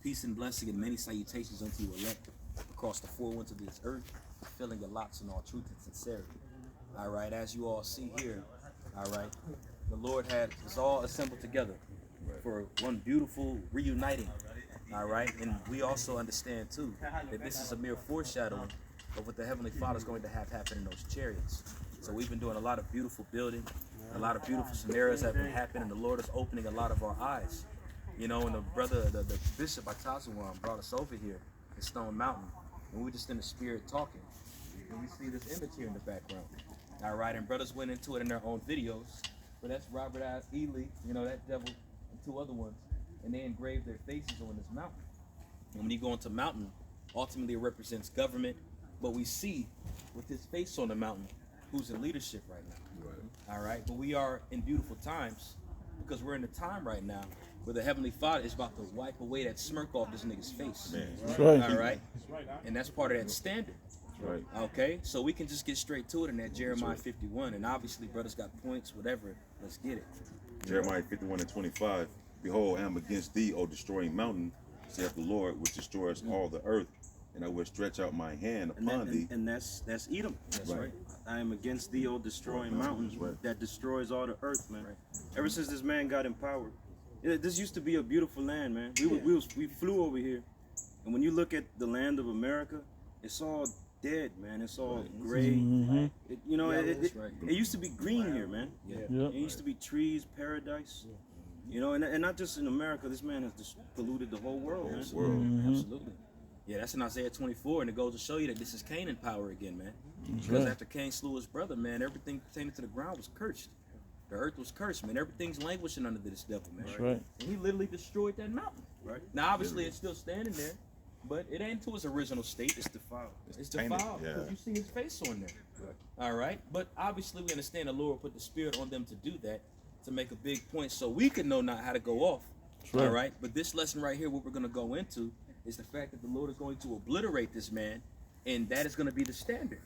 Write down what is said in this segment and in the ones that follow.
Peace and blessing and many salutations unto you elect across the four winds of this earth, filling your lots in all truth and sincerity. All right, as you all see here, all right, the Lord had us all assembled together for one beautiful reuniting. All right, and we also understand too that this is a mere foreshadowing of what the Heavenly Father is going to have happen in those chariots. So we've been doing a lot of beautiful building, a lot of beautiful scenarios have been happening, and the Lord is opening a lot of our eyes. You know, and the Bishop Atazawan brought us over here to Stone Mountain, and we were just in the spirit talking. And we see this image here in the background. All right, and brothers went into it in their own videos, but that's Robert I. Ely, you know, that devil, and two other ones, and they engraved their faces on this mountain. And when you go into mountain, ultimately it represents government, but we see with his face on the mountain who's in leadership right now. Right. All right, but we are in beautiful times because we're in the time right now where the Heavenly Father is about to wipe away that smirk off this nigga's face. Man. That's right. All right, and that's part of that standard. Right. Okay, so we can just get straight to it in that Jeremiah 51, and obviously brothers got points, whatever. Let's get it. Jeremiah 51:25. Behold, I am against thee, O destroying mountain, saith the Lord, which destroys all the earth, and I will stretch out my hand upon thee. And that's Edom. That's right. I am against thee, O destroying mountains, that destroys all the earth, man. Ever since this man got in power, this used to be a beautiful land, man. We flew over here, and when you look at the land of America, it's all dead, man. It's all gray. It used to be green here, man. It used to be trees, paradise. You know, and not just in America. This man has just polluted the whole world, man. Absolutely. Yeah, that's in Isaiah 24, and it goes to show you that this is Canaan power again, man. Because after Cain slew his brother, man, everything pertaining to the ground was cursed. The earth was cursed, man. Everything's languishing under this devil, man. That's right. And he literally destroyed that mountain. Right. Now, obviously, it's still standing there, but it ain't to its original state. It's defiled. It's defiled because you see his face on there. Right. All right? But obviously, we understand the Lord put the Spirit on them to do that, to make a big point so we can know not how to go off. All right? But this lesson right here, what we're going to go into, is the fact that the Lord is going to obliterate this man, and that is going to be the standard.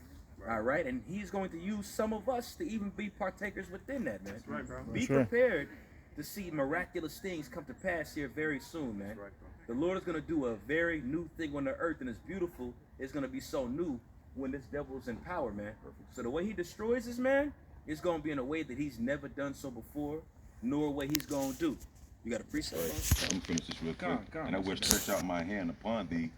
All right, and he's going to use some of us to even be partakers within that, man. That's right, bro. Be prepared to see miraculous things come to pass here very soon, man. That's right, bro. The Lord is going to do a very new thing on the earth, and it's beautiful. It's going to be so new when this devil is in power, man. So the way he destroys this man is going to be in a way that he's never done so before, nor what he's going to do. You got a precept? Right. I'm gonna finish this real quick. And I will stretch out my hand upon thee,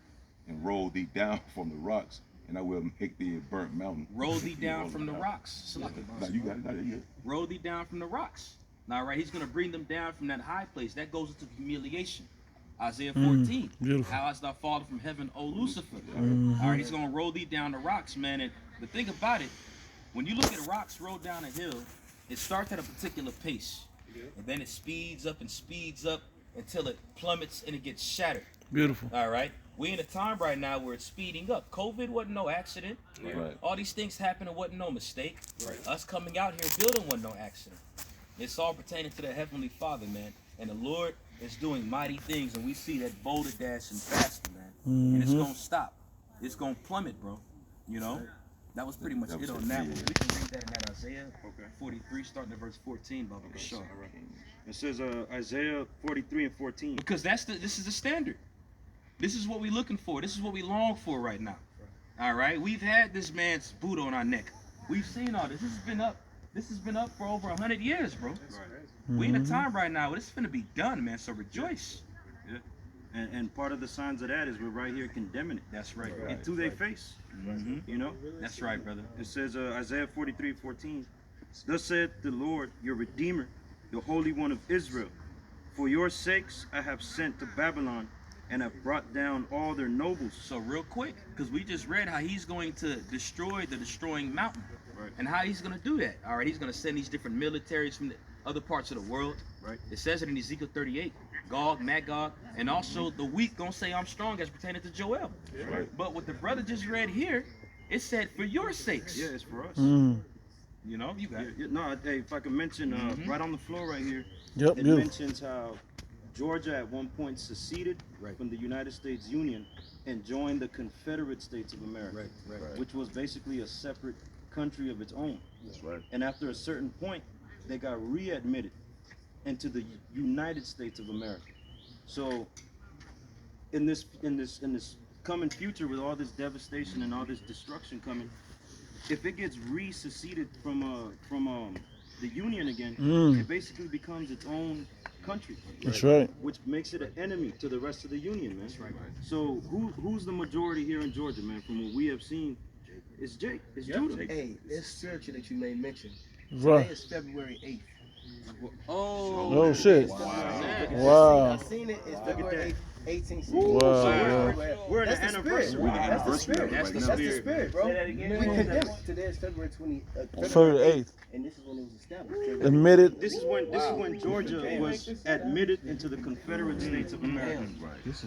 and roll thee down from the rocks, and I will make thee a burnt mountain. Roll thee down from the rocks. No, you got it. Roll thee down from the rocks. Now, right, he's going to bring them down from that high place. That goes into humiliation. Isaiah 14. How hast thou fallen from heaven, O Lucifer? All right, he's going to roll thee down the rocks, man. And the thing about it, when you look at rocks rolled down a hill, it starts at a particular pace. And then it speeds up until it plummets and it gets shattered. Beautiful. All right. We're in a time right now where it's speeding up. COVID wasn't no accident. Right. All these things happening wasn't no mistake. Right. Us coming out here building wasn't no accident. It's all pertaining to the Heavenly Father, man. And the Lord is doing mighty things, and we see that boulder dashing faster, man. And it's going to stop. It's going to plummet, bro. You know? That was pretty much it on that one. We can read that in that Isaiah 43, starting at verse 14, Baba Bashar. It says Isaiah 43:14. Because this is the standard. This is what we're looking for. This is what we long for right now. All right? We've had this man's boot on our neck. We've seen all this. This has been up for over 100 years, bro. We in a time right now where this is going to be done, man. So rejoice. Yeah. And part of the signs of that is we're right here condemning it. That's right. And to their face. You know? That's right, brother. It says Isaiah 43:14. Thus saith the Lord, your Redeemer, the Holy One of Israel. For your sakes I have sent to Babylon, and have brought down all their nobles. So real quick, because we just read how he's going to destroy the destroying mountain. Right. And how he's going to do that. All right, he's going to send these different militaries from the other parts of the world. Right. It says it in Ezekiel 38. Gog, Magog, and also the weak gonna say I'm strong as pertaining to Joel. Right. But what the brother just read here, it said for your sakes. Yeah, it's for us. You know, you got it. No, hey, if I can mention right on the floor right here, Yep, it mentions how Georgia at one point seceded from the United States Union and joined the Confederate States of America, which was basically a separate country of its own. That's right. And after a certain point, they got readmitted into the United States of America. So in this coming future with all this devastation and all this destruction coming, if it gets seceded from the Union again, it basically becomes its own country. That's right. Which makes it an enemy to the rest of the Union, man. So who's the majority here in Georgia, man? From what we have seen, it's Jake. It's Judah. Hey, this scripture that you may mention. Right. Today is February 8th. Oh shit. Wow. I seen it. It's February 8th, 1860. Wow. We're in the That's the anniversary. spirit. That's the spirit. That's the That's the spirit, bro. Say that again. We condemn it. Today is February February 8th. and this is when it was established. Admitted. This is when Georgia was admitted into the Confederate States of America,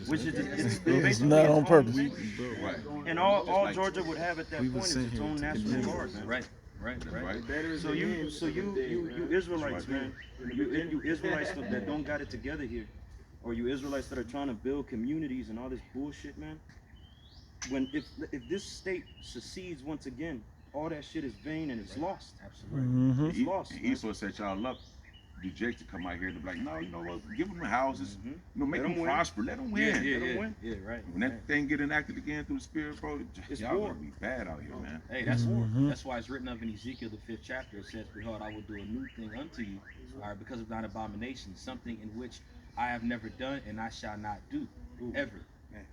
which is it's basically not on its own purpose. Right. And all Georgia would have at that point is its own national guard, man. Right. So you Israelites, man, you Israelites that don't got it together here, or you Israelites that are trying to build communities and all this bullshit, man. If this state secedes once again, all that shit is vain and it's lost. Mm-hmm. It's lost. And Esau set y'all up. Do Jake to come out here and be like, no, you know what? Give them the houses. You know, make Let them 'em win. prosper. Let them win. Let 'em win. Yeah, right. When that thing get enacted again through the spirit, bro, It's y'all war. gonna be bad out here, man. Hey, that's that's why it's written up in Ezekiel the 5th chapter. It says, "Behold, I will do a new thing unto you, all right, because of thine abomination, something in which I have never done and I shall not do ever."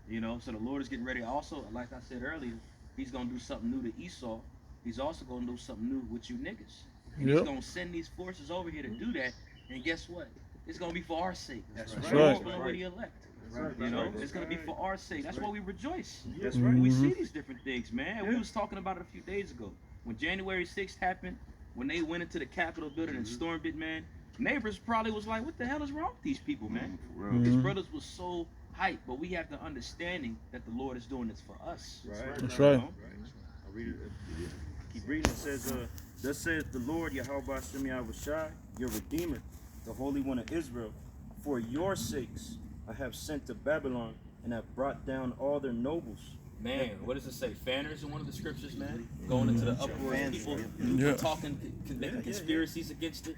You know, so the Lord is getting ready. Also, like I said earlier, He's gonna do something new to Esau. He's also gonna do something new with you niggas. And He's gonna send these forces over here to do that. And guess what? It's gonna be for our sake. That's right. For the elect. You know, it's gonna be for our sake. That's why we rejoice. That's right. We see these different things, man. We was talking about it a few days ago. When January 6th happened, when they went into the Capitol building and stormed it, man, neighbors probably was like, what the hell is wrong with these people, man? For real. His brothers was so hyped, but we have the understanding that the Lord is doing this for us. Right. That's right. You know? I'll read it. Keep reading. It says, thus saith the Lord, Yahweh Hashem Yahushai, your Redeemer, the Holy One of Israel. For your sakes I have sent to Babylon and have brought down all their nobles. Man, what does it say? Fanners in one of the scriptures, man? Going into the uproar of people, talking, making conspiracies against it.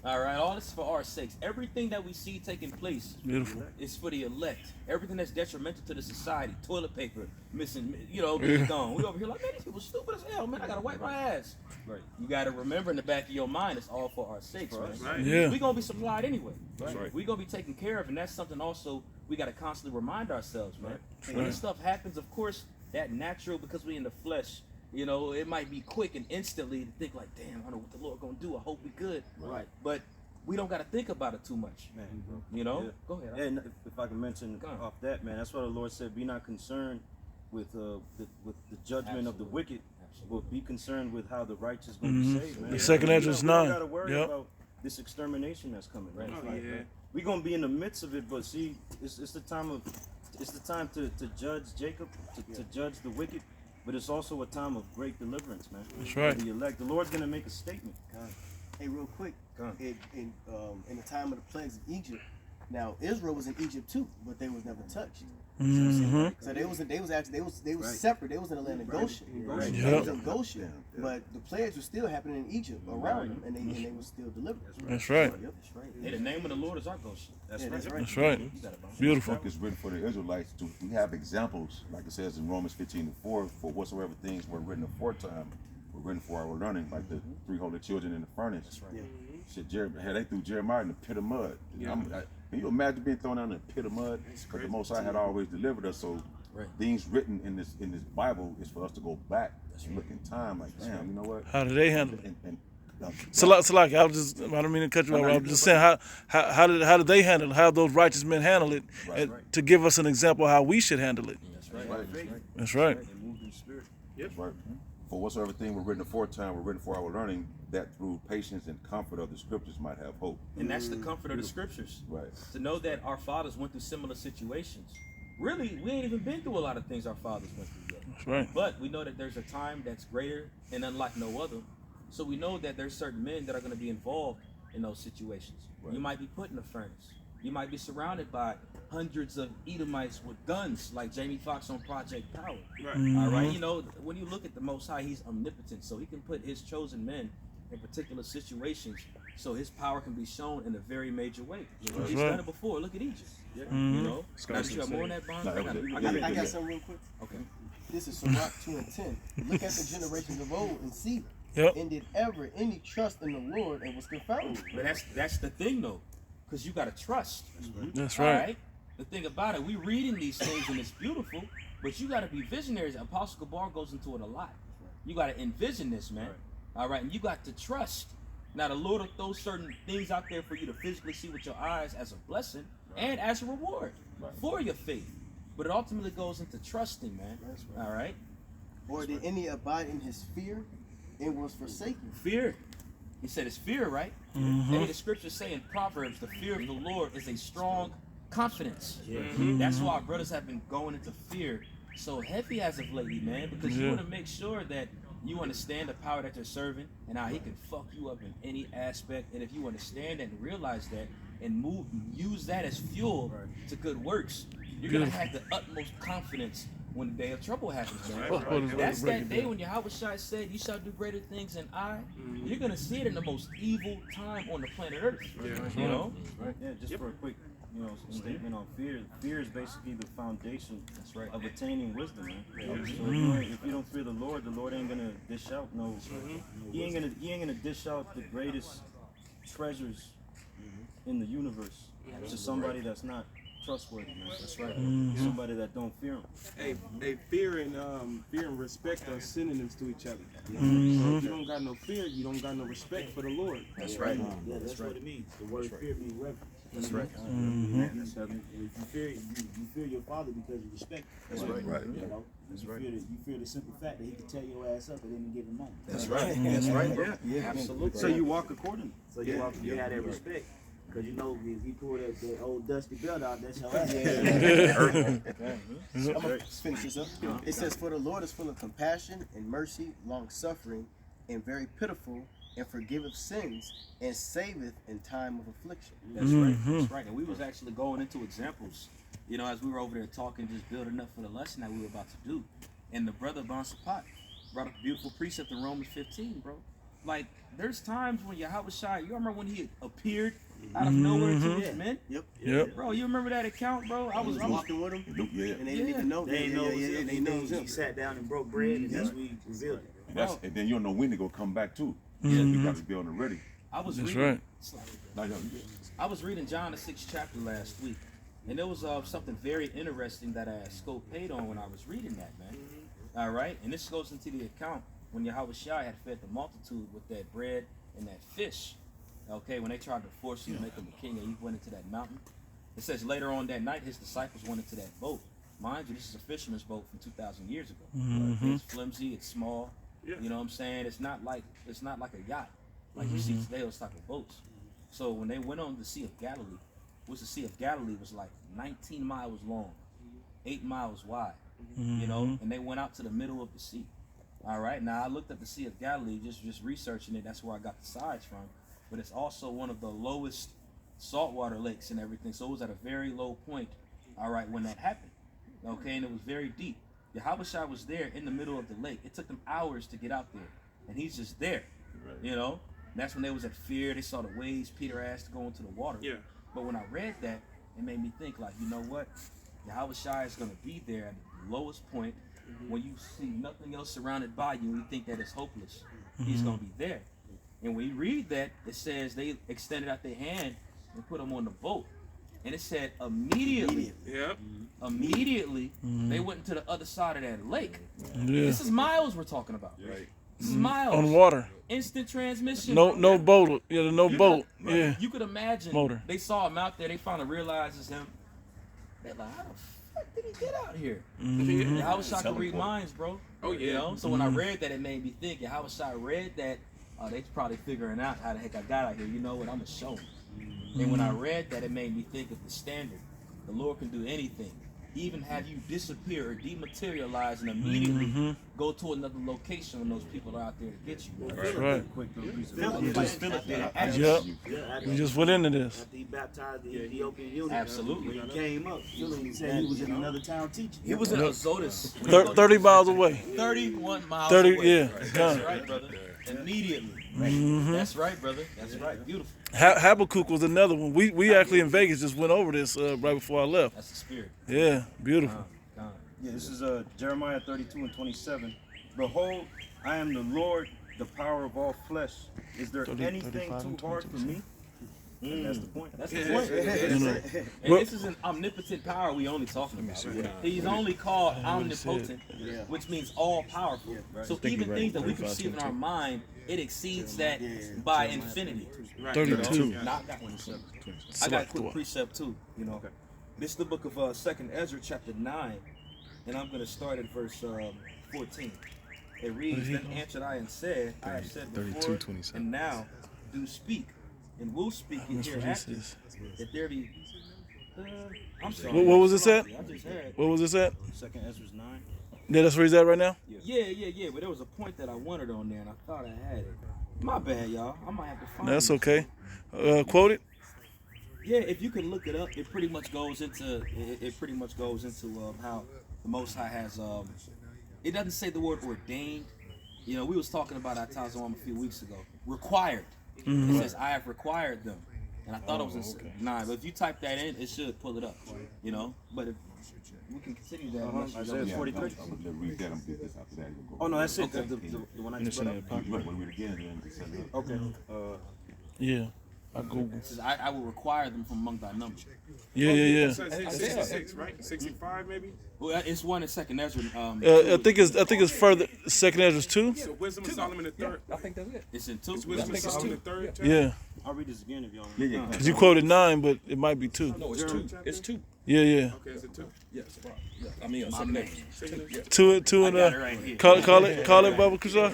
All right, all this is for our sakes. Everything that we see taking place Beautiful. is for the elect. Everything that's detrimental to the society, toilet paper, missing, being gone. We over here like, man, these people stupid as hell, man. I gotta wipe my ass. Right. You gotta remember in the back of your mind, it's all for our sakes, man. Right. Yeah. We're gonna be supplied anyway. That's right. We're gonna be taken care of, and that's something also we gotta constantly remind ourselves, man. When Right. this stuff happens, of course, that natural, because we in the flesh, it might be quick and instantly to think like, damn, I don't know what the Lord gonna do. I hope we good. Right. But we don't gotta think about it too much. Man, You know? Yeah. Go ahead. And if I can mention Go on. off that, man, that's why the Lord said, be not concerned with the judgment of the wicked, but be concerned with how the righteous going to be saved, man. The second entrance We don't 9. gotta worry Yep. about this extermination that's coming, right? Oh, yeah. We're gonna be in the midst of it, but see, it's the time to judge Jacob, to judge the wicked, but it's also a time of great deliverance, man. That's right. For the elect, the Lord's gonna make a statement. Hey, real quick, Go on. in the time of the plagues of Egypt, now Israel was in Egypt too, but they was never touched. Mm-hmm. So they was separate. They was in the land of Goshen. Right. They was in Goshen, but the plagues were still happening in Egypt around them, and they was still delivered. That's right. Yep, that's right. Hey, the name of the Lord is our Goshen. Yeah, that's right. That's right. You got it, bro. Beautiful. Book is written for the Israelites. We have examples, like it says in Romans 15:4, for whatsoever things were written aforetime were written for our learning, like the 3 holy children in the furnace. That's right. Shit, they threw Jeremiah in the pit of mud. Can you imagine being thrown down in a pit of mud? But the Most High had always delivered us. So things written in this Bible is for us to go back, look in time, like damn, you know what? How do they handle it? And Salaki, I don't mean to cut you off. I was just saying, how did they handle it? How those righteous men handle it, and to give us an example of how we should handle it. That's right. That's right. And moved in spirit. That's right. For whatsoever thing were written aforetime were written for our learning, that through patience and comfort of the scriptures might have hope. And that's the comfort of the scriptures. Right. To know that our fathers went through similar situations. Really, we ain't even been through a lot of things our fathers went through yet. That's right. But we know that there's a time that's greater and unlike no other. So we know that there's certain men that are going to be involved in those situations. Right. You might be put in a furnace. You might be surrounded by hundreds of Edomites with guns, like Jamie Foxx on Project Power. All right, when you look at the Most High, He's omnipotent, so He can put His chosen men in particular situations So his power can be shown in a very major way. He's right. done it before. Look at Egypt. You know? Now, did you have more on that, Bond? No, that was it. I got something real quick. Okay. This is Sirach 2 and 10. Look at the generations of old and see them. Yep. And did ever any trust in the Lord and was confounded? But that's the thing, though, because you got to trust. That's All right. The thing about it, we reading these things and it's beautiful, but you got to be visionaries. Apostle Gabar goes into it a lot. You got to envision this, man. All right, and you got to trust. Now, the Lord will throw certain things out there for you to physically see with your eyes as a blessing and as a reward for your faith. But it ultimately goes into trusting, man. All right? Or did any abide in his fear and was forsaken? Fear. He said it's fear, right? And the scriptures say in Proverbs, the fear of the Lord is a strong confidence. That's why our brothers have been going into fear so heavy as of lately, man, because you want to make sure that you understand the power that you're serving and how he can fuck you up in any aspect. And if you understand that and realize that and use that as fuel to good works, you're going to have the utmost confidence when the day of trouble happens, man. That's that day when Yahweh Shai said, you shall do greater things than I. You're going to see it in the most evil time on the planet Earth. You know? Yeah, just for a quick, statement on fear. Fear is basically the foundation of attaining wisdom, man. So if you don't fear the Lord ain't gonna dish out He ain't gonna dish out the greatest treasures in the universe to somebody that's not trustworthy, man. That's right. Somebody that don't fear him. Hey, fear and respect are synonyms to each other. So if you don't got no fear, you don't got no respect for the Lord. That's right. Yeah, that's what it means. The word fear means reverence. That's right. If you fear your father because you respect him. That's right. You know, you fear the simple fact that he can tear your ass up at any given moment. That's right. That's right, bro. Yeah, absolutely. So you walk accordingly. So you have that respect. Because you know, if he pulled that old dusty belt out, that's your ass. I'm going to finish this up. It says, for the Lord is full of compassion and mercy, long-suffering, and very pitiful, and forgiveth sins, and saveth in time of affliction. That's right. That's right. And we was actually going into examples, as we were over there talking, just building up for the lesson that we were about to do. And the brother Bonsapat brought up a beautiful precept in Romans 15, bro. Like, there's times when Yahweh Shai, you remember when he appeared out of nowhere to his men? Yep. Bro, you remember that account, bro? I was walking with him, and they didn't even know. They didn't know it was him. He sat down and broke bread, and that's when he revealed it. And then you don't know when to go come back too. You got to be on the ready. I was reading John the 6th chapter last week, and there was something very interesting that Scope paid on when I was reading that, man. All right, and this goes into the account when Yahweh Shai had fed the multitude with that bread and that fish. Okay, when they tried to force him to make him a king, and he went into that mountain. It says later on that night, his disciples went into that boat. Mind you, this is a fisherman's boat from 2,000 years ago. It's flimsy, it's small. You know what I'm saying? It's not like a yacht, like you see today, those type of boats. So when they went on the Sea of Galilee, which the Sea of Galilee was like 19 miles long, 8 miles wide, and they went out to the middle of the sea. All right, now I looked at the Sea of Galilee, just researching it. That's where I got the size from. But it's also one of the lowest saltwater lakes and everything. So it was at a very low point, all right, when that happened. Okay, and it was very deep. Yahweh Shai was there in the middle of the lake. It took them hours to get out there, and he's just there, And that's when they was at fear. They saw the waves. Peter asked to go into the water. Yeah. But when I read that, it made me think, like, you know what? Yahweh Shai is going to be there at the lowest point when you see nothing else surrounded by you and you think that it's hopeless. He's going to be there. And when you read that, it says they extended out their hand and put them on the boat. And it said immediately, they went into the other side of that lake. This is miles we're talking about. This is miles. On water. Instant transmission. No boat. No boat. You could imagine. Motor. They saw him out there. They finally realized it's him. They're like, how the fuck did he get out here? Yahweh Shai could read minds, bro. So when I read that, it made me think. Yahweh Shai read that. They probably figuring out how the heck I got out here. You know what? I'm going to show them. And when I read that, it made me think of the standard. The Lord can do anything. Even have you disappear or dematerialize and immediately go to another location when those people are out there to get you. That's right. You just went into this. After he baptized the Ethiopian eunuch, absolutely. He came up. He said he was in another town teaching. He was in Azotus. 30 miles away. 31 miles away. Yeah. That's right, brother. Immediately. Mm-hmm. That's right, brother. That's right. Beautiful. Habakkuk was another one. We actually in Vegas just went over this right before I left. That's the spirit. Yeah, beautiful. Yeah, this is Jeremiah 32:27. Behold, I am the Lord, the power of all flesh. Is there 30, anything 35, too hard for me? That's the point. That's the point. And this is an omnipotent power we only talking about. He's only called omnipotent, which means all powerful. So even things that we perceive in our mind, it exceeds that by infinity. 32. Not that one. I got a quick precept too. You know, this is the book of 2nd Ezra, chapter 9, and I'm going to start at verse 14. It reads, "Then answered I and said, I have said before, and now do speak, and will speak it hereafter, that there be." I'm sorry. What was this at? I just had. What was this at? 2nd Ezra's 9. Yeah, that's where he's at right now? Yeah. But there was a point that I wanted on there, and I thought I had it. My bad, y'all. I might have to find That's it. okay. Quote it? Yeah, if you can look it up, it pretty much goes into how the Most High has. It doesn't say the word ordained. You know, we was talking about Atazom a few weeks ago. Required. It says, "I have required them," and I thought it was in 9. But if you type that in, it should pull it up. You know, but if we can continue that. Isaiah 43. I'm gonna read that. I'm gonna get this after that. Oh no, that's it. Okay. The one I just put up. You might want to read it again and then set it up. Okay. Yeah. I Google. It says, I will require them from among thy number. Yeah. 66, right? 65 maybe? Well, it's one in 2nd Ezra. I think it's further. 2nd Ezra 2. So Wisdom of Solomon the third. I think that's it. It's in 2. It's Wisdom of Solomon the third. chapter? Yeah. I'll read this again if y'all want. Yeah. Cause you quoted 9, but it might be 2. No, it's 2. It's 2. Yeah. Okay, it's a 2. Yes. Yeah. I mean, 2nd Ezra. 2 I and got it right here. call it, Bubba Kushar.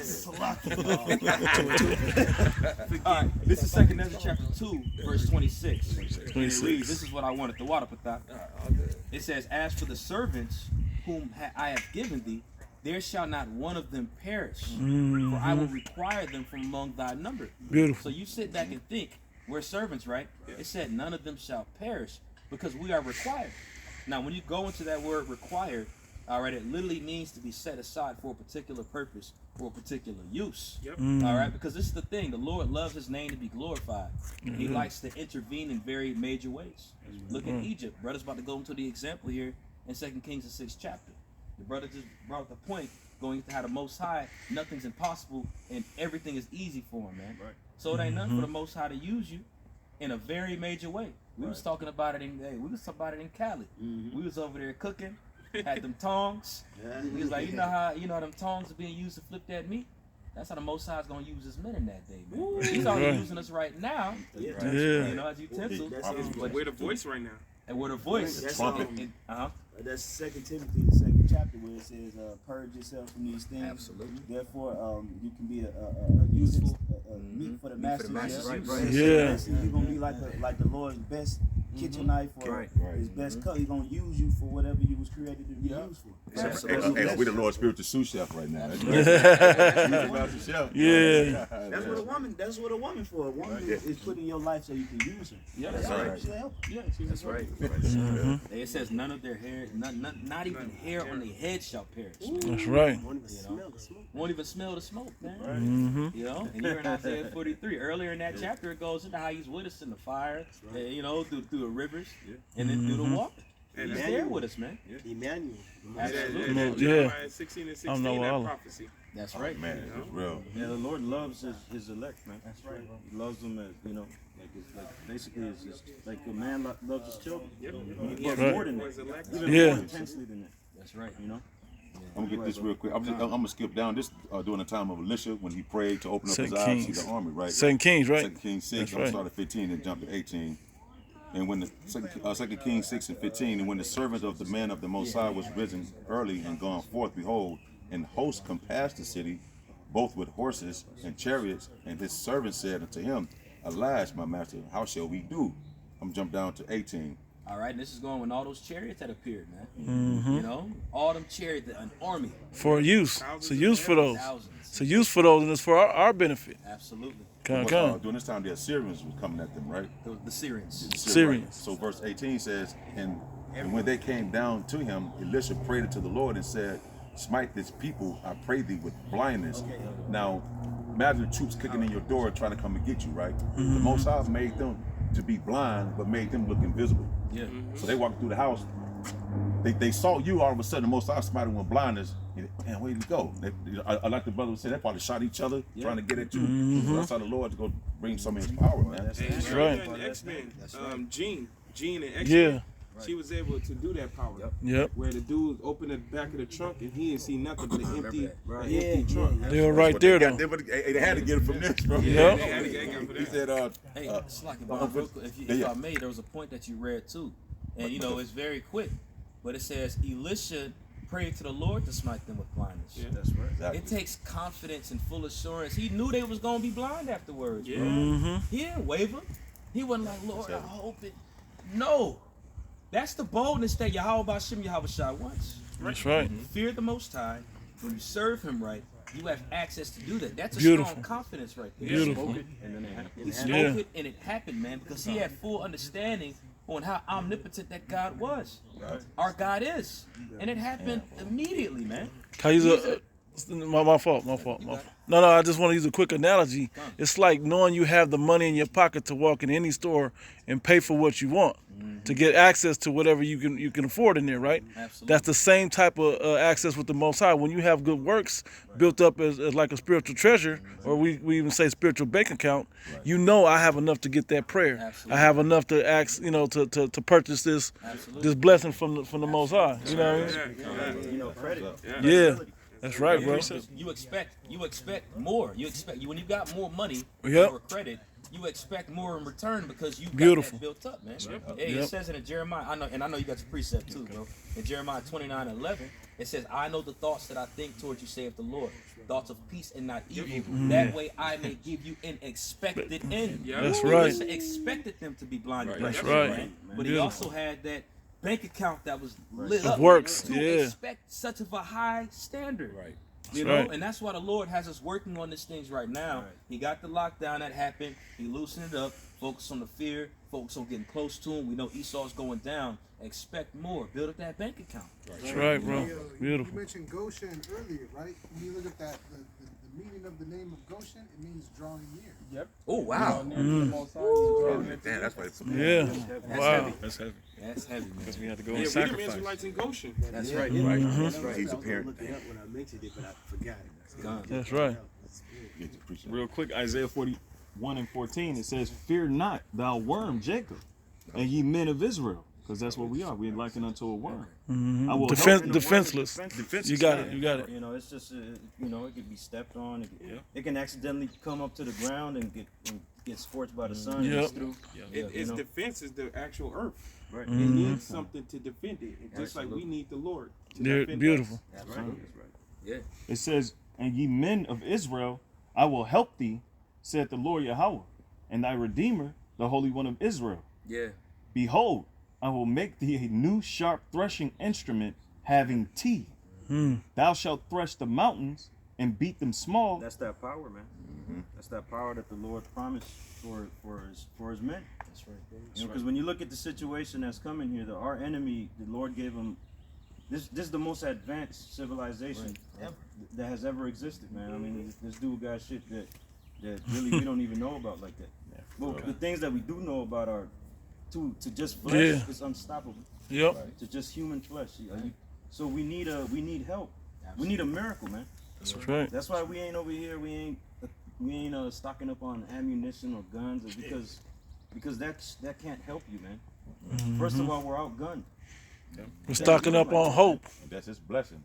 All right, this is 2nd Ezra chapter 2, verse 26. And it 26. reads, this is what I wanted, the water patah. It says, "As for the servants whom I have given thee, there shall not one of them perish, for I will require them from among thy number." Beautiful. So you sit back and think, we're servants, right? It said none of them shall perish because we are required. Now, when you go into that word required, all right, it literally means to be set aside for a particular purpose or a particular use. Yep. All right, because this is the thing. The Lord loves his name to be glorified. He likes to intervene in very major ways. Look at Egypt. Brother's about to go into the example here in 2 Kings, the 6th chapter. The brother just brought up the point, going into how the Most High, nothing's impossible and everything is easy for him, man. Right. So it ain't nothing for the Most High to use you in a very major way. We was talking about it in Cali. We was over there cooking, had them tongs. We was like, you know them tongs are being used to flip that meat. That's how the Most High is gonna use his men in that day, man. He's already using us right now. You know, as utensils. But we're the voice right now. And with a voice. That's That's 2 Timothy, the 2nd chapter, where it says, "Purge yourself from these things." Absolutely. Therefore, you can be a useful meat for the master's use. Right. Yeah. You're gonna be like the Lord's best kitchen knife or his best cut. He's gonna use you for whatever you was created to be used for. Hey, we the Lord's spiritual sous chef right now. That's right. Yeah. That's what a woman for. A woman is put in your life so you can use her. Yeah, That's that's right. right. She'll help. Yeah, that's right. It says none of their hair, not even hair on their head shall perish. That's right. Won't even smell the smoke, man. You know, and you're in Isaiah 43. Earlier in that chapter, it goes into how he's with us in the fire, you know, through the rivers, and then through the water. He's there with us, man. Emmanuel. Absolutely. Jeremiah 16 and 16, I know that all. prophecy. That's right. Man, it's real. Yeah, the Lord loves his elect, man. That's right. He loves them as, you know, basically it's like a man loves his children. But more than that, even more intensely than that. That's right. You know. I'm gonna get this real quick. I'm gonna skip down this during the time of Elisha when he prayed to open up his eyes to see the army, right? 2 Kings, right? 2 Kings 6. That's I'm right. gonna start at 15 and jump to 18. And when the 2 Kings 6 and 15, and when the servant of the man of the Most High was risen early and gone forth, behold, and hosts compassed the city, both with horses and chariots. And his servant said unto him, Alas, my master, how shall we do? I'm jump down to 18. All right, and this is going when all those chariots had appeared, man. You know, all them chariots, an army. For use. It's a use for those. Thousands. It's a use for those, and it's for our benefit. Absolutely. Come. During this time, the Assyrians were coming at them, right? The Syrians. Syrians. So verse 18 says, and when they came down to him, Elisha prayed to the Lord and said, Smite this people, I pray thee, with blindness. Now, imagine the troops kicking in your door trying to come and get you, right? The Most High made them to be blind, but made them look invisible. Yeah. So they walked through the house. They saw you, all of a sudden the Most High somebody went blindness. Man, where did he go? I like the brother said, they probably shot each other trying to get at you. So that's how the Lord is going to bring some of his power, man. That's right. And X-Men, Jean and X-Men, Yeah. she was able to do that power. Yep. Where the dude opened the back of the trunk and he didn't see nothing but an empty trunk. They were right there though. They had to get it from this, bro. Yep. They had to get it for He that. said, Hey, it's like if I may, there was a point that you read too, and you know it's very quick, but it says Elisha prayed to the Lord to smite them with blindness. Yeah. That's right. exactly. It takes confidence and full assurance. He knew they was gonna be blind afterwards. Yeah. Bro. He didn't waver. He wasn't like, Lord, I hope it. No, that's the boldness that Yahweh Hashem Yahushua wants. That's right. Fear the Most High. When you serve Him right, you have access to do that. That's a Beautiful. strong confidence right there. Beautiful. And then it happened. He spoke Yeah. it and it happened, man, because he had full understanding on how omnipotent that God was. Our God is. And it happened immediately, man. Can I use my fault. No, I just want to use a quick analogy. It's like knowing you have the money in your pocket to walk in any store and pay for what you want, to get access to whatever you can afford in there, right? Absolutely. That's the same type of access with the Most High. When you have good works built up as like a spiritual treasure, or we even say spiritual bank account, you know I have enough to get that prayer. Absolutely. I have enough to ask, to purchase this blessing from the Most High. You know what I mean? You know, credit. Yeah. That's right, bro. You expect more. When you got more money Yep. or credit, you expect more in return because you got Beautiful. that built up, man. Hey, it says in Jeremiah, I know you got your precept too, bro. In Jeremiah 29:11, it says, I know the thoughts that I think towards you, saith the Lord. Thoughts of peace and not evil. That way I may give you an expected end. That's right. He expected them to be blinded. That's by right. man. But he Beautiful. also had that bank account that was lit Of up works, to yeah. expect such of a high standard. Right. You That's know, right. and that's why the Lord has us working on these things right now. He got the lockdown that happened. He loosened it up. Focus on the fear. Focus on getting close to him. We know Esau's going down. Expect more. Build up that bank account. That's right, bro. You Beautiful. mentioned Goshen earlier, right? When you look at that, the meaning of the name of Goshen, it means drawing near. Oh, wow. Damn, that's why it's Yeah. Wow. That's heavy. That's heavy, man. Because we had to go Yeah, and we them sacrifice. Israelites in Goshen. That's right. That's right. He's a parent. Look it up when I mentioned it, but I forgot it. Gone. That's right. Get to preach. Real quick, Isaiah 41:14, it says, "Fear not, thou worm Jacob, and ye men of Israel," because that's what we are. We're likened unto a worm. I will help in the Defenseless. You got it. You got it. You know, it's just it could be stepped on. It can accidentally come up to the ground and get scorched by the sun. Yep. And it's through. Its defense is the actual earth. Right. It needs something to defend it. And just like we need the Lord to defend Beautiful. us. That's right. Yeah. It says, "And ye men of Israel, I will help thee, saith the Lord Yahweh, and thy Redeemer, the Holy One of Israel. Yeah. Behold, I will make thee a new sharp threshing instrument having teeth. Thou shalt thresh the mountains and beat them small." That's that power, man. That's that power that the Lord promised for his men. That's right. Because when you look at the situation that's coming here, our enemy, the Lord gave him. This is the most advanced civilization that has ever existed, man. I mean, this dude got shit that really we don't even know about like that. Well, the things that we do know about are to just flesh is unstoppable. Yep. To just human flesh. So we need help. We need a miracle, man. That's right. That's why we ain't over here. We ain't stocking up on ammunition or guns, because that can't help you, man. First of all, we're outgunned. We're stocking up on hope That's his blessing.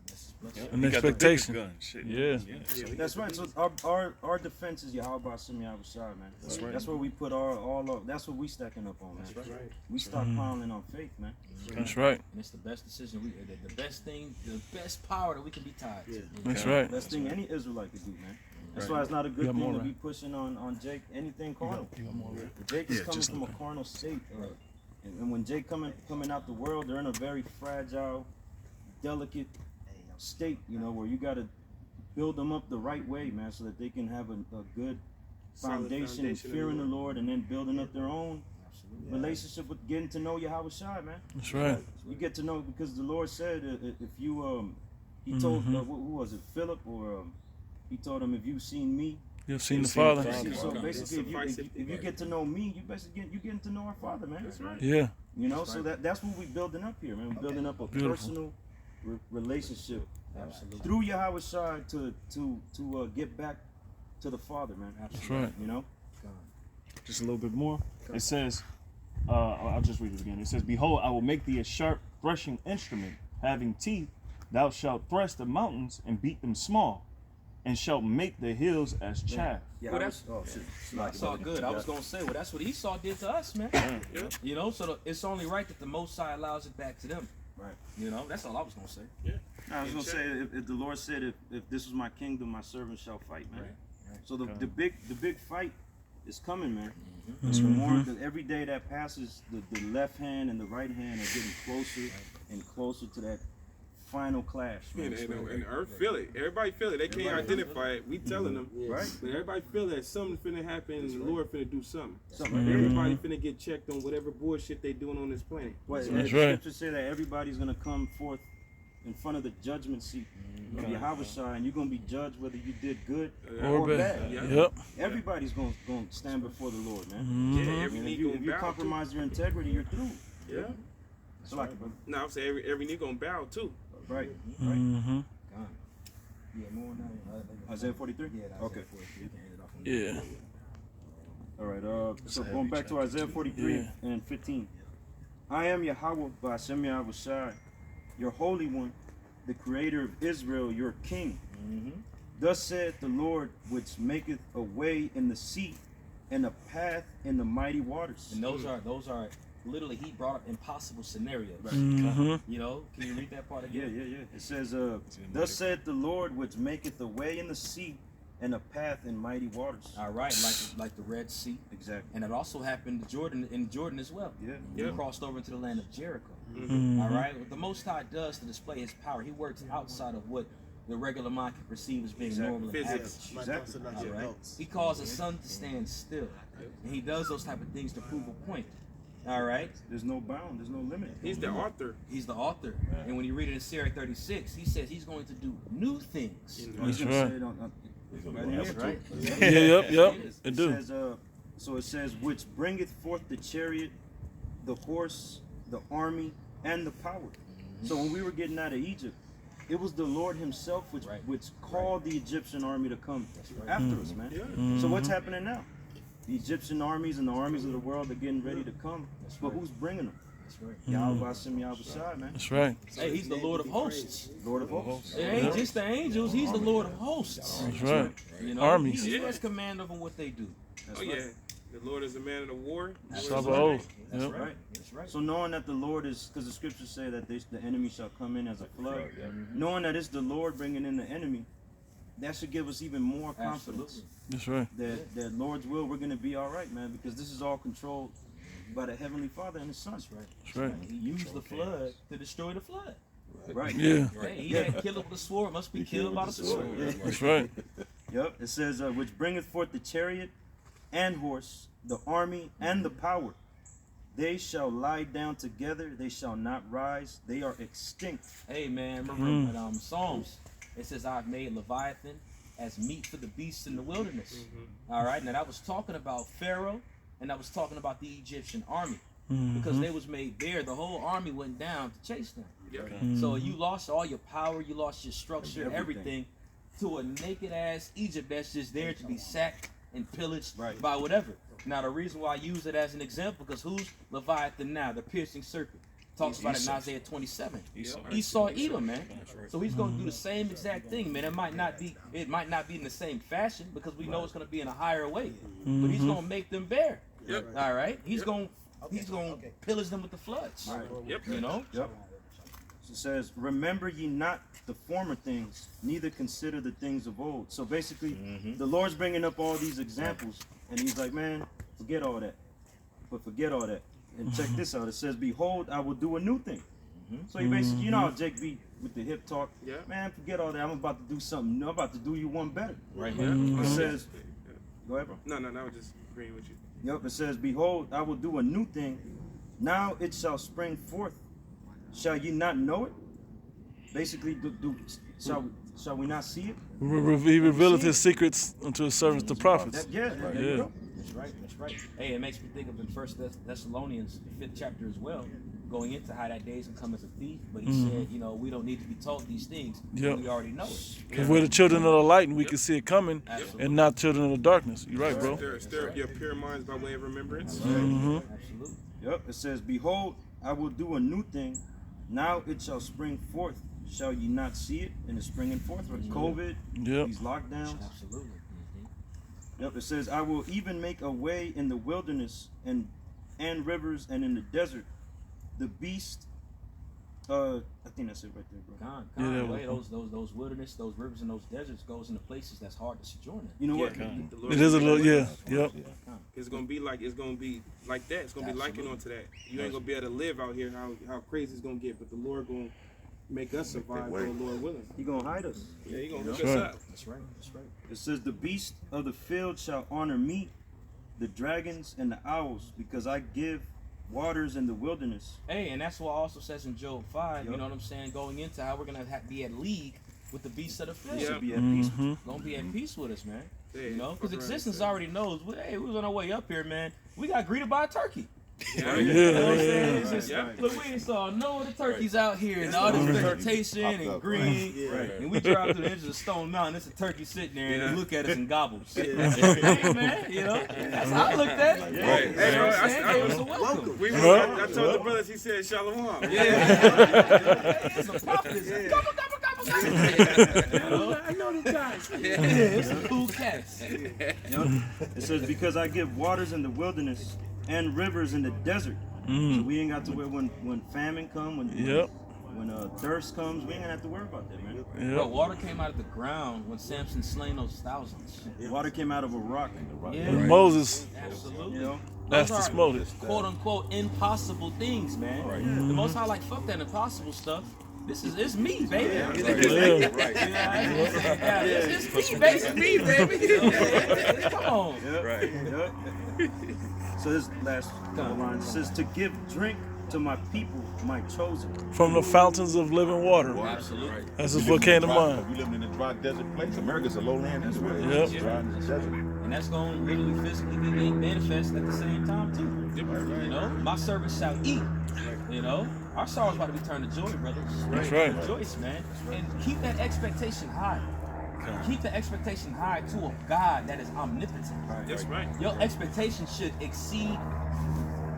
and expectation. Gun. Shit. Yeah. That's right. So our defense is Yahweh Hashem Yahushua, man. That's right. That's where we put all of. That's what we stacking up on, man. That's right. We stockpiling on faith, man. That's right. And it's the best decision. The best thing, the best power that we can be tied to. That's right. Best thing any Israelite could do, man. That's why it's not a good thing to be pushing on Jake anything carnal. Jake is coming from a carnal state, and when Jake coming out the world, they're in a very fragile, delicate state, where you got to build them up the right way, man, so that they can have a good foundation and fearing the Lord, and then building up their own relationship with getting to know Yahweh Shai, man. That's right. You get to know, because the Lord said if you he told who was it, Philip, or he told him, if you've seen me, You've seen the Father. So basically, if you get to know me, you getting to know our Father, man. That's right. Yeah. You know, so that's what we're building up here, man. We're building up a personal relationship through Yahweh Shai to get back to the Father, man. That's right. You know. Just a little bit more. It says, I'll just read it again. It says, "Behold, I will make thee a sharp threshing instrument, having teeth. Thou shalt thresh the mountains and beat them small, and shalt make the hills as chaff." Yeah, well, that's all good. I was gonna say, well, that's what Esau did to us, man. Yeah. You know, so it's only right that the Most High allows it back to them. Right. You know, that's all I was gonna say. I was gonna say, if the Lord said, if this was my kingdom, my servants shall fight, man. Right. So the big fight is coming, man. Mm-hmm. It's more every day that passes, the left hand and the right hand are getting closer and closer to that final clash. Man. And the earth feel it. Everybody feel it. They can't identify it. We telling them, right? But everybody feel that something finna happen and the Lord finna do something. Something. Everybody finna get checked on whatever bullshit they doing on this planet. Well, the right. scriptures say that everybody's gonna come forth in front of the judgment seat of Yahweh Shai, and you're gonna be judged whether you did good Or bad. Yep. Everybody's gonna stand before the Lord, man. Yeah, every And knee if you gonna bow. compromise your integrity, you're through. Yeah. So like, brother. No, I'm saying every knee gonna bow too. Right. Mm-hmm. Yeah, more on that. Isaiah 43. Yeah, Okay. Yeah. All right. So going back to Isaiah 43 and 15. I am Yahweh Ba'ashem Yahweh Shai, your Holy One, the Creator of Israel, your King. Thus saith the Lord, which maketh a way in the sea and a path in the mighty waters. And those are literally, he brought up impossible scenarios. Mm-hmm. You know, can you read that part again? Yeah. It says, thus saith the Lord, which maketh a way in the sea and a path in mighty waters. All right, like the Red Sea. Exactly. And it also happened in Jordan as well. Yeah. He crossed over into the land of Jericho. Mm-hmm. All right. What the Most High does to display his power, he works outside of what the regular mind can perceive as being normal and average. Exactly. All right. He calls the sun to stand still, and he does those type of things to prove a point. All right. There's no bound. There's no limit. He's the author. He's the author, and when you read it in Sirach 36, he says he's going to do new things. He's That's gonna right. say it on right in here, Right. Yep. It It do. says, so it says, which bringeth forth the chariot, the horse, the army, and the power. So when we were getting out of Egypt, it was the Lord himself which called the Egyptian army to come after us, man. So what's happening now? The Egyptian armies and the armies of the world are getting ready to come. But who's bringing them? Yahweh Hashem Yahweh Shai, man. That's right. Hey, he's the Lord of hosts. Lord of hosts. It ain't just the angels, he's the Lord of hosts. That's right. You know, Armies. He has command over what they do. Oh yeah. The Lord is a man of the war. Sabaoth. That's Yep. right. That's right. So knowing that the Lord is, because the scriptures say that the enemy shall come in as a flood, knowing that it's the Lord bringing in the enemy, that should give us even more confidence That's right. that Lord's will, we're going to be all right, man, because this is all controlled by the Heavenly Father and His Son. That's right. He used the flood to destroy the flood. Right. Yeah. Hey, he that killeth with the sword must be killed by the sword. That's right. Yep. It says, which bringeth forth the chariot and horse, the army and the power. They shall lie down together, they shall not rise, they are extinct. Hey man, remember in Psalms, it says, I've made Leviathan as meat for the beasts in the wilderness. All right, now that was talking about Pharaoh, and that was talking about the Egyptian army. Because they was made bare, the whole army went down to chase them. So you lost all your power, you lost your structure, everything to a naked ass Egypt that's just there to be sacked and pillaged by whatever. Now the reason why I use it as an example, because who's Leviathan now? The piercing serpent. Talks about it in Isaiah 27. Esau Edom, man. So he's going to do the same exact thing, man. It might not be in the same fashion, because we know it's going to be in a higher way. But he's going to make them bare. All right. He's going to pillage them with the floods. You know. It says, remember ye not the former things, neither consider the things of old. So basically, the Lord's bringing up all these examples, and he's like, man, forget all that. But forget all that. And check this out. It says, behold, I will do a new thing. So he basically, you know how Jake be with the hip talk? Man, forget all that. I'm about to do something new. I'm about to do you one better. Right here. It says, go ahead, bro. No, I was just agreeing with you. Yep, it says, behold, I will do a new thing. Now it shall spring forth. Shall ye not know it? Basically, shall we not see it? He revealed his secrets unto his servants, the prophets. Yeah. That's right. That's right. Hey, it makes me think of in First Thessalonians, the 5th chapter as well, going into how that day's gonna come as a thief. But he said, you know, we don't need to be taught these things. Yep. We already know it. Because we're the children of the light, and we can see it coming, and not children of the darkness. You're right, bro. Stir up your pure minds by way of remembrance. Absolutely. Yep. It says, "Behold, I will do a new thing. Now it shall spring forth. Shall ye not see it?" And it's springing forth with COVID, these lockdowns. Absolutely. Yep. It says, "I will even make a way in the wilderness and rivers and in the desert. The beast." I think that's it right there, bro. Those wilderness, those rivers, and those deserts goes into places that's hard to sojourn in. You know what? It is a little, yep. It's gonna be like that. It's gonna be likened onto that. You ain't gonna be able to live out here how crazy it's gonna get, but the Lord gonna make us survive, though, Lord willing. He gonna hide us. Yeah, he gonna hook us up. That's right. That's right. It says, "The beast of the field shall honor me, the dragons and the owls, because I give waters in the wilderness." Hey, and that's what also says in Job 5, you know what I'm saying, going into how we're going to be at league with the beasts of the field. Should be at peace. Going to be at peace with us, man. Yeah, You know, because fuck around existence and already knows, hey, we was on our way up here, man. We got greeted by a turkey. Yeah, You know what I'm saying? It's just, Yeah. look, we ain't saw no of the turkeys out here, and all this vegetation and green. And we drive through the edge of the Stone Mountain, there's a turkey sitting there, and they look at us and gobbles. Hey, man, you know, that's how I looked at it. Hey, You know bro, what I'm saying? Hey, it's a welcome. I told the brothers, he said shalom. It's a prophet. I know the guys. It's a cool cats. It says, "Because I give waters in the wilderness and rivers in the desert." So we ain't got to worry when famine come, when thirst comes, we ain't gonna have to worry about that, man. Bro, water came out of the ground when Samson slain those thousands. Water came out of a rock. Yeah. Moses, Absolutely. You know? that's Those the are Moses. quote unquote impossible things, man. The Most High like, fuck that impossible stuff. It's me, baby. Right. It's me, baby. It's me, baby. Come on. Yep. So this last couple lines, it says, "To give drink to my people, my chosen." From the fountains of living water. Absolutely. That's just what came to mind. You living in a dry desert place. America's a lowland as well. Yep. It's dry in the desert. And that's going to literally physically be manifest at the same time, too. You know, my servants shall eat. You know, our sorrow's about to be turned to joy, brothers. That's right. Rejoice, man. And keep that expectation high. Keep the expectation high to a God that is omnipotent. That's right. Your expectation should exceed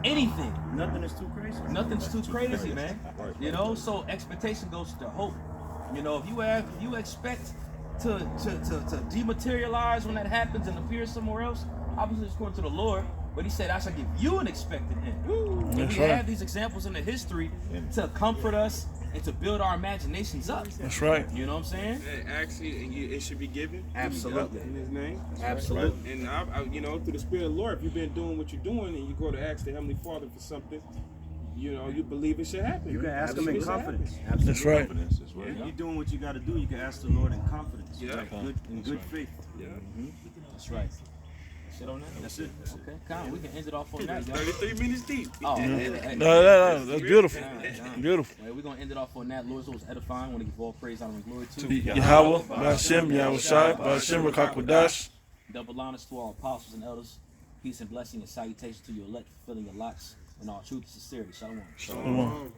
anything. Nothing is too crazy. Nothing's too crazy, man. You know, so expectation goes to hope. You know, if you expect to dematerialize when that happens and appear somewhere else, obviously it's according to the Lord. But he said, "I shall give you an expected end." And we have these examples in the history to comfort us and to build our imaginations up. That's right. You know what I'm saying? Actually, it should be given. Absolutely. In His name. Absolutely. And I, you know, through the Spirit of the Lord, if you've been doing what you're doing and you go to ask the Heavenly Father for something, you know, you believe it should happen. You can ask him in confidence. That's right. Confidence as well. You're doing what you got to do. You can ask the Lord in confidence. Yeah. In good faith. Yeah. That's right. Shit on that? That's it. Okay. Come on, we can end it off on that, y'all. 33 minutes deep. Oh, No, that's beautiful. Beautiful. We're going to end it off on that. Lord, it was edifying. I want to give all praise, honor, and glory to Yahweh, Ba'ashem, Yahushai, Ba'ashem, Rakakwadash. Double honors to our apostles and elders. Peace and blessing and salutation to your elect, fulfilling your lots in all truth and sincerity. Shalom. Shalom.